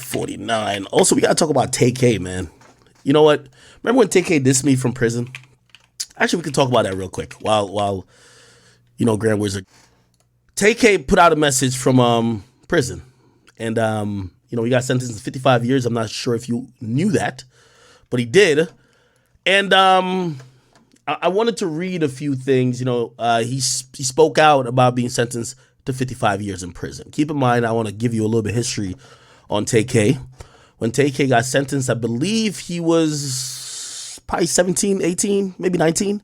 49. Also, we got to talk about Tay-K, man. You know what? Remember when Tay-K dissed me from prison? Actually, we can talk about that real quick while Grand Wizard. Tay-K put out a message from prison. And, he got sentenced to 55 years. I'm not sure if you knew that, but he did. And I wanted to read a few things. He spoke out about being sentenced to 55 years in prison. Keep in mind, I want to give you a little bit of history on Tay-K. When Tay-K got sentenced, I believe he was probably 17, 18, maybe 19.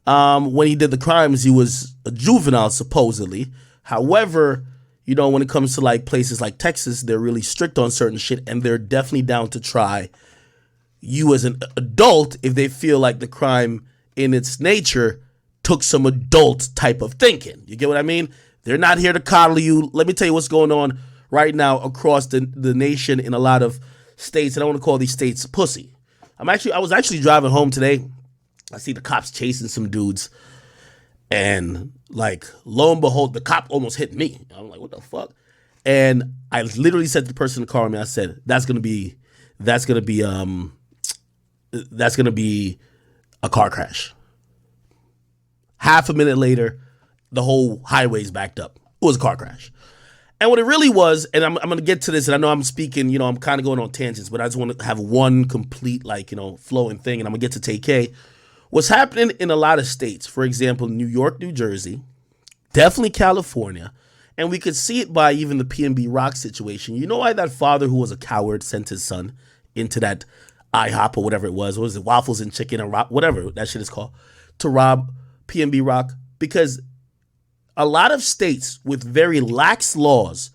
When he did the crimes, he was a juvenile, supposedly. However, when it comes to like places like Texas, they're really strict on certain shit, and they're definitely down to try you as an adult if they feel like the crime in its nature took some adult type of thinking. You get what I mean? They're not here to coddle you. Let me tell you what's going on right now across the nation in a lot of states. And I don't want to call these states pussy. I was actually driving home today. I see the cops chasing some dudes. And like, lo and behold, the cop almost hit me. I'm like, what the fuck? And I literally said to the person in the car with me, I said, that's gonna be a car crash. Half a minute later, the whole highway's backed up. It was a car crash. And what it really was, and I'm going to get to this, and I know I'm speaking, I'm kind of going on tangents, but I just want to have one complete, flowing thing, and I'm going to get to Tay-K. What's happening in a lot of states, for example, New York, New Jersey, definitely California, and we could see it by even the PNB Rock situation. You know why that father who was a coward sent his son into that IHOP or whatever it was? What was it? Waffles and chicken and rock, whatever that shit is called, to rob PNB Rock? Because a lot of states with very lax laws,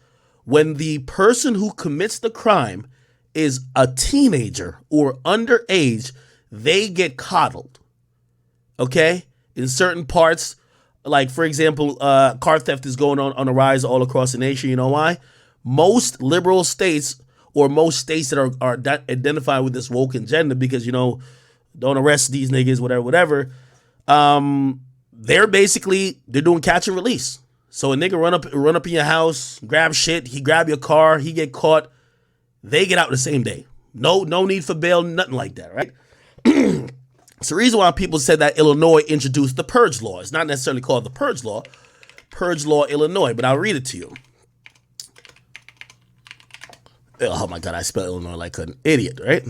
when the person who commits the crime is a teenager or underage, they get coddled. Okay? In certain parts, like for example, car theft is going on a rise all across the nation. You know why? Most liberal states, or most states that are identified with this woke agenda, because, don't arrest these niggas, whatever, they're doing catch and release. So a nigga run up in your house, grab shit, he grab your car, he get caught, they get out the same day. No need for bail, nothing like that, right? It's the reason why people said that Illinois introduced the Purge Law. It's not necessarily called the Purge Law Illinois, but I'll read it to you. Oh my God, I spelled Illinois like an idiot, right?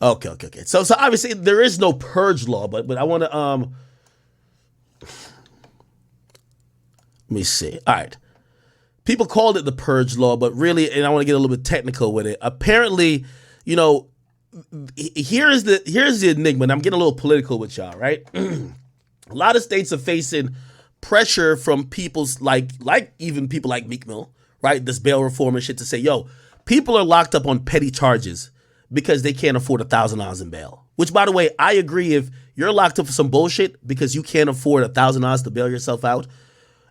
Okay. So obviously there is no purge law, but I want to let me see. All right. People called it the purge law, but really, and I want to get a little bit technical with it. Apparently, here's the enigma, and I'm getting a little political with y'all, right? A lot of states are facing pressure from people's like even people like Meek Mill, right? This bail reform and shit, to say, yo, people are locked up on petty charges because they can't afford $1,000 in bail. Which, by the way, I agree. If you're locked up for some bullshit because you can't afford $1,000 to bail yourself out,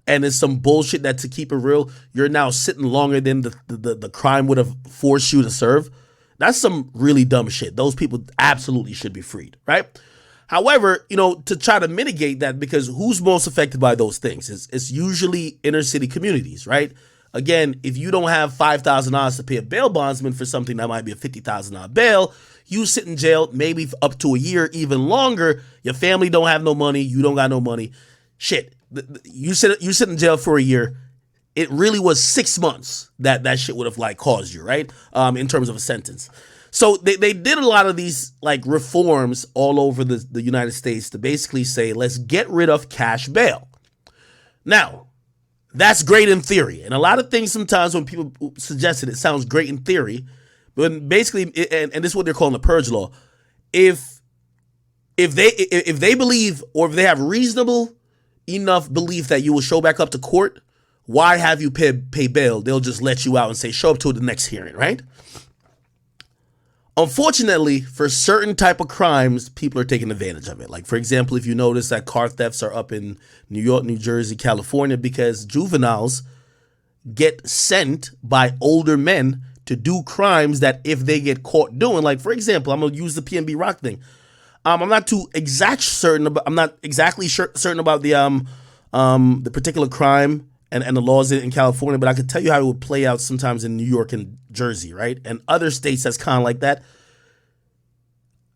and it's some bullshit that, to keep it real, you're now sitting longer than the crime would have forced you to serve, that's some really dumb shit. Those people absolutely should be freed, right? However, to try to mitigate that, because who's most affected by those things? It's usually inner city communities, right? Again, if you don't have $5,000 to pay a bail bondsman for something that might be a $50,000 bail, you sit in jail maybe up to a year, even longer. Your family don't have no money. You don't got no money. Shit, you sit in jail for a year. It really was 6 months that shit would have caused you, right? In terms of a sentence. So they did a lot of these reforms all over the United States to basically say, let's get rid of cash bail. Now, that's great in theory. And a lot of things sometimes when people suggest it sounds great in theory, but basically, and this is what they're calling the purge law. If they believe, or if they have reasonable enough belief that you will show back up to court, why have you pay bail? They'll just let you out and say, show up to the next hearing, right? Unfortunately, for certain type of crimes, people are taking advantage of it. Like, for example, if you notice that car thefts are up in New York, New Jersey, California, because juveniles get sent by older men to do crimes that if they get caught doing, like, for example, I'm going to use the PNB Rock thing. I'm not exactly certain about the particular crime and the laws in California, but I could tell you how it would play out sometimes in New York and Jersey, right? And other states that's kind of like that.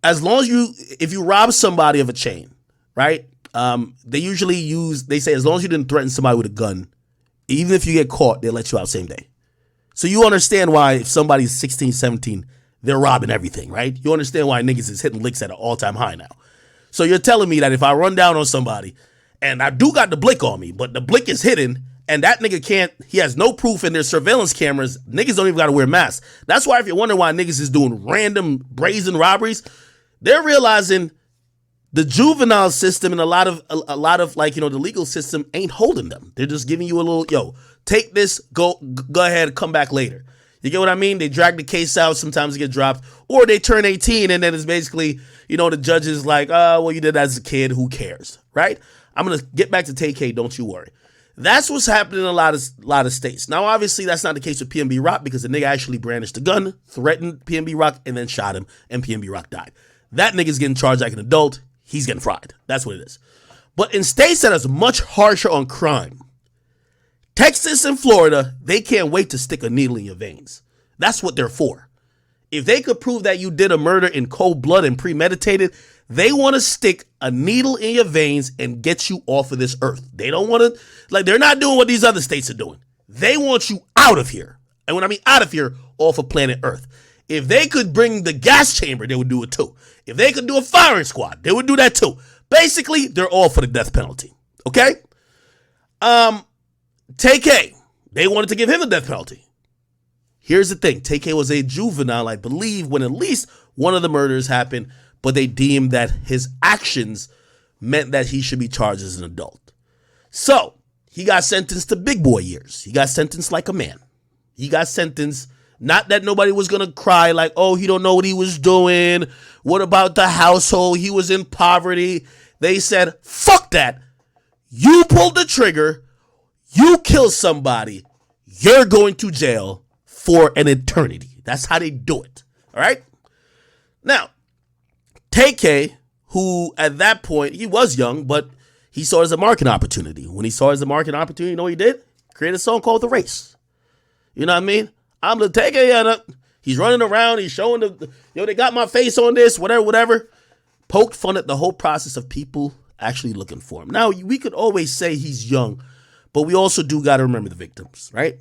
As long as if you rob somebody of a chain, right? They say as long as you didn't threaten somebody with a gun, even if you get caught, they'll let you out same day. So you understand why if somebody's 16, 17, they're robbing everything, right? You understand why niggas is hitting licks at an all-time high now. So you're telling me that if I run down on somebody, and I do got the blick on me, but the blick is hidden, and that nigga he has no proof in their surveillance cameras, niggas don't even gotta wear masks. That's why if you're wondering why niggas is doing random brazen robberies, they're realizing the juvenile system and a lot of like, the legal system ain't holding them. They're just giving you a little, take this, go ahead, come back later. You get what I mean? They drag the case out, sometimes it get dropped, or they turn 18 and then it's basically, the judge is like, well, you did that as a kid, who cares, right? I'm going to get back to Tay-K, don't you worry. That's what's happening in a lot of states. Now, obviously, that's not the case with PNB Rock because the nigga actually brandished a gun, threatened PNB Rock, and then shot him, and PNB Rock died. That nigga's getting charged like an adult. He's getting fried. That's what it is. But in states that is much harsher on crime, Texas and Florida, they can't wait to stick a needle in your veins. That's what they're for. If they could prove that you did a murder in cold blood and premeditated, they want to stick a needle in your veins and get you off of this earth. They don't want to, they're not doing what these other states are doing. They want you out of here. And when I mean out of here, off of planet Earth. If they could bring the gas chamber, they would do it too. If they could do a firing squad, they would do that too. Basically, they're all for the death penalty. Okay? Tay-K, they wanted to give him the death penalty. Here's the thing. Tay-K was a juvenile, I believe, when at least one of the murders happened, but they deemed that his actions meant that he should be charged as an adult. So, he got sentenced to big boy years. He got sentenced like a man. He got sentenced, not that nobody was going to cry like, oh, he don't know what he was doing. What about the household? He was in poverty. They said, fuck that. You pulled the trigger. You kill somebody. You're going to jail for an eternity. That's how they do it. All right? Now, Tay-K, who at that point, he was young, but he saw it as a marketing opportunity. When he saw it as a marketing opportunity, you know what he did? Created a song called The Race. You know what I mean? I'm the Tay-K. He's running around. He's showing they got my face on this, whatever. Poked fun at the whole process of people actually looking for him. Now, we could always say he's young, but we also do got to remember the victims, right?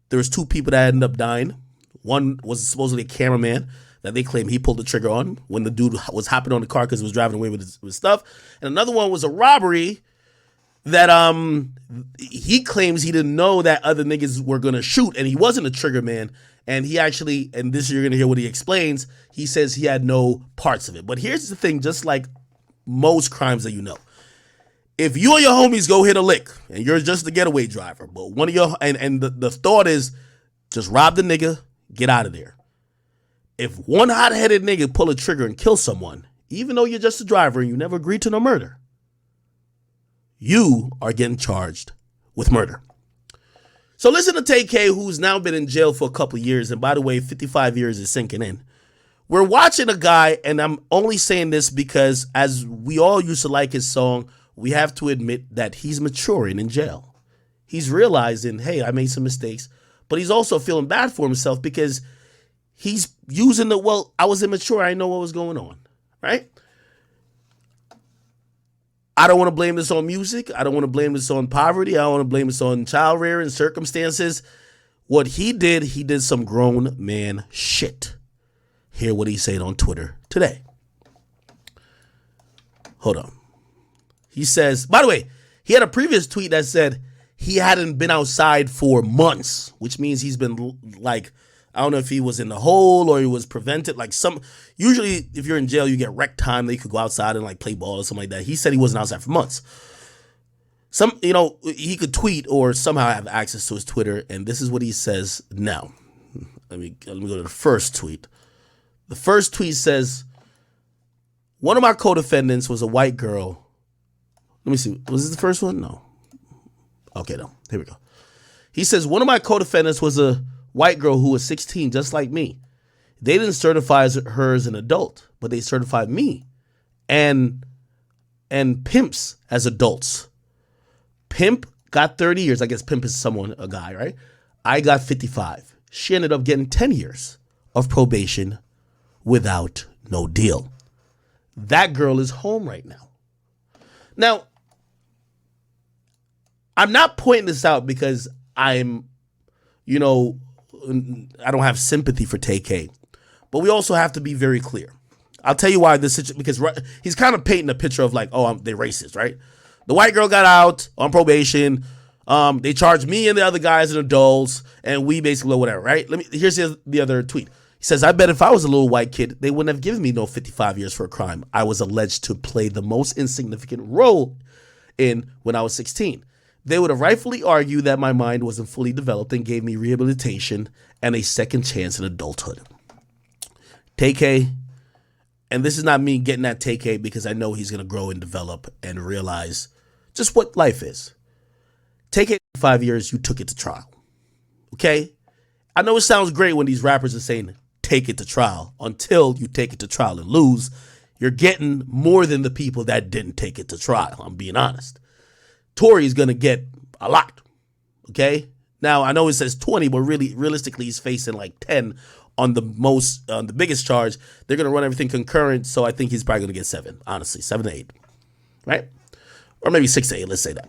There was two people that ended up dying. One was supposedly a cameraman that they claim he pulled the trigger on when the dude was hopping on the car because he was driving away with his stuff. And another one was a robbery that he claims he didn't know that other niggas were going to shoot, and he wasn't a trigger man. And he actually, and this you're going to hear what he explains, he says he had no parts of it. But here's the thing, just like most crimes that you know. If you and your homies go hit a lick, and you're just the getaway driver, but one of your, and the thought is, just rob the nigga, get out of there. If one hot-headed nigga pull a trigger and kill someone, even though you're just a driver and you never agreed to no murder, you are getting charged with murder. So listen to Tay-K, who's now been in jail for a couple of years, and by the way, 55 years is sinking in. We're watching a guy, and I'm only saying this because as we all used to like his song, we have to admit that he's maturing in jail. He's realizing, hey, I made some mistakes, but he's also feeling bad for himself because he's using I was immature, I didn't know what was going on, right? I don't want to blame this on music. I don't want to blame this on poverty. I don't want to blame this on child rearing circumstances. What he did some grown man shit. Hear what he said on Twitter today. Hold on. He says, by the way, he had a previous tweet that said he hadn't been outside for months, which means he's been like, I don't know if he was in the hole or he was prevented. Usually if you're in jail, you get rec time. They could go outside and play ball or something like that. He said he wasn't outside for months. He could tweet or somehow have access to his Twitter. And this is what he says now. Let me go to the first tweet. The first tweet says, one of my co-defendants was a white girl. Let me see. Was this the first one? No. Okay, no. Here we go. He says, one of my co-defendants was a white girl who was 16, just like me. They didn't certify her as an adult, but they certified me and pimps as adults. Pimp got 30 years. I guess pimp is a guy, right? I got 55. She ended up getting 10 years of probation without no deal. That girl is home right now. Now, I'm not pointing this out because I'm, I don't have sympathy for Tay-K, but we also have to be very clear. I'll tell you why because he's kind of painting a picture of like, they're racist, right? The white girl got out on probation. They charged me and the other guys as adults, and we basically whatever, right? Here's the other tweet. He says, I bet if I was a little white kid, they wouldn't have given me no 55 years for a crime I was alleged to play the most insignificant role in when I was 16. They would have rightfully argued that my mind wasn't fully developed and gave me rehabilitation and a second chance in adulthood. Tay-K, and this is not me getting at Tay-K because I know he's going to grow and develop and realize just what life is. Tay-K, 5 years, you took it to trial. Okay? I know it sounds great when these rappers are saying, take it to trial. Until you take it to trial and lose, you're getting more than the people that didn't take it to trial. I'm being honest. Tory's going to get a lot. Okay? Now, I know it says 20, but realistically, he's facing like 10 on the biggest charge. They're going to run everything concurrent, so I think he's probably going to get 7, honestly, 7 to 8. Right? Or maybe 6 to 8, let's say that.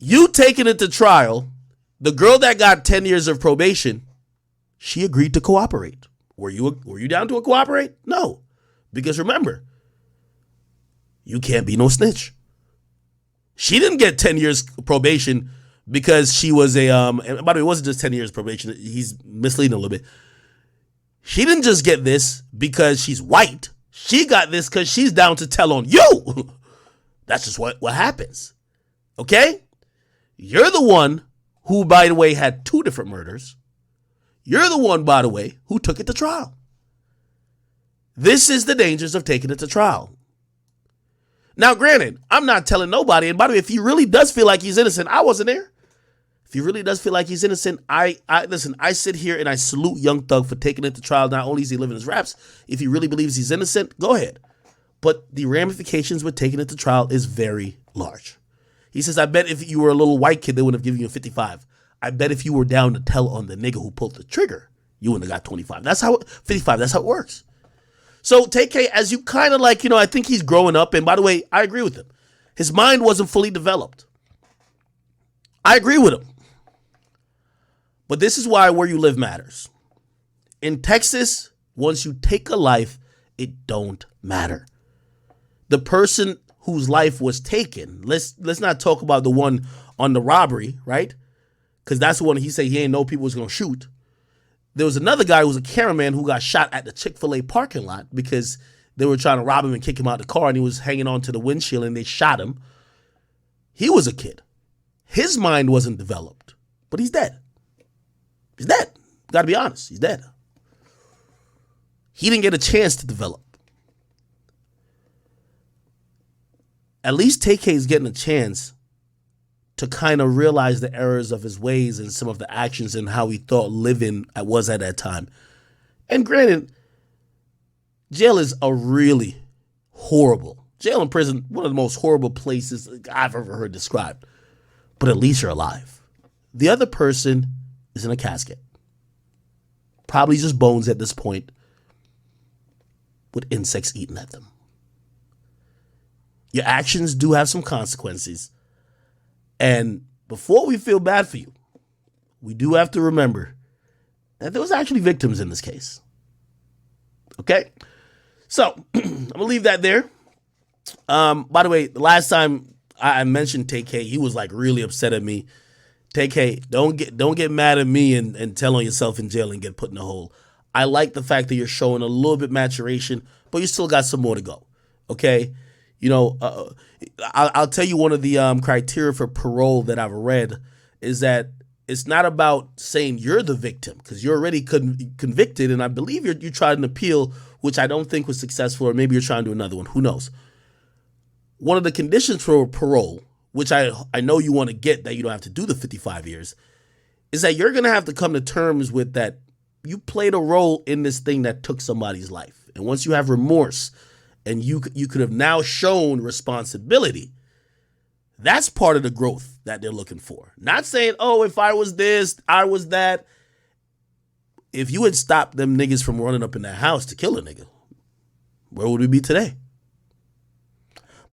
You taking it to trial, the girl that got 10 years of probation, she agreed to cooperate. Were you down to cooperate? No. Because remember, you can't be no snitch. She didn't get 10 years probation because she was and by the way, it wasn't just 10 years probation. He's misleading a little bit. She didn't just get this because she's white. She got this because she's down to tell on you. That's just what happens. Okay? You're the one who, by the way, had 2 different murders. You're the one, by the way, who took it to trial. This is the dangers of taking it to trial. Now, granted, I'm not telling nobody. And by the way, if he really does feel like he's innocent, I wasn't there. If he really does feel like he's innocent, I listen, I sit here and I salute Young Thug for taking it to trial. Not only is he living his raps, if he really believes he's innocent, go ahead. But the ramifications with taking it to trial is very large. He says, I bet if you were a little white kid, they wouldn't have given you a 55. I bet if you were down to tell on the nigga who pulled the trigger, you wouldn't have got 25. 55, that's how it works. So Tay-K, as you kind of like, I think he's growing up. And by the way, I agree with him. His mind wasn't fully developed. I agree with him. But this is why where you live matters. In Texas, once you take a life, it don't matter. The person whose life was taken, let's not talk about the one on the robbery, right? Because that's the one he said he ain't know people was going to shoot. There was another guy who was a cameraman who got shot at the Chick-fil-A parking lot because they were trying to rob him and kick him out of the car, and he was hanging on to the windshield and they shot him. He was a kid. His mind wasn't developed, but he's dead. He's dead. Got to be honest. He's dead. He didn't get a chance to develop. At least Tay-K is getting a chance to kind of realize the errors of his ways and some of the actions and how he thought living was at that time. And granted, jail is a really horrible, jail and prison, one of the most horrible places I've ever heard described. But at least you're alive. The other person is in a casket. Probably just bones at this point with insects eating at them. Your actions do have some consequences. And before we feel bad for you, we do have to remember that there was actually victims in this case. Okay? So, I'm going to leave that there. By the way, the last time I mentioned Tay-K, he was like really upset at me. Tay-K, don't get mad at me and tell on yourself in jail and get put in a hole. I like the fact that you're showing a little bit maturation, but you still got some more to go. Okay? I'll tell you one of the criteria for parole that I've read is that it's not about saying you're the victim because you're already convicted, and I believe you tried an appeal, which I don't think was successful, or maybe you're trying to do another one. Who knows? One of the conditions for parole, which I know you want to get, that you don't have to do the 55 years, is that you're going to have to come to terms with that you played a role in this thing that took somebody's life. And once you have remorse and you could have now shown responsibility, That's part of the growth that they're looking for. Not saying, oh, if I was this, I was that. If you had stopped them niggas from running up in that house to kill a nigga, where would we be today?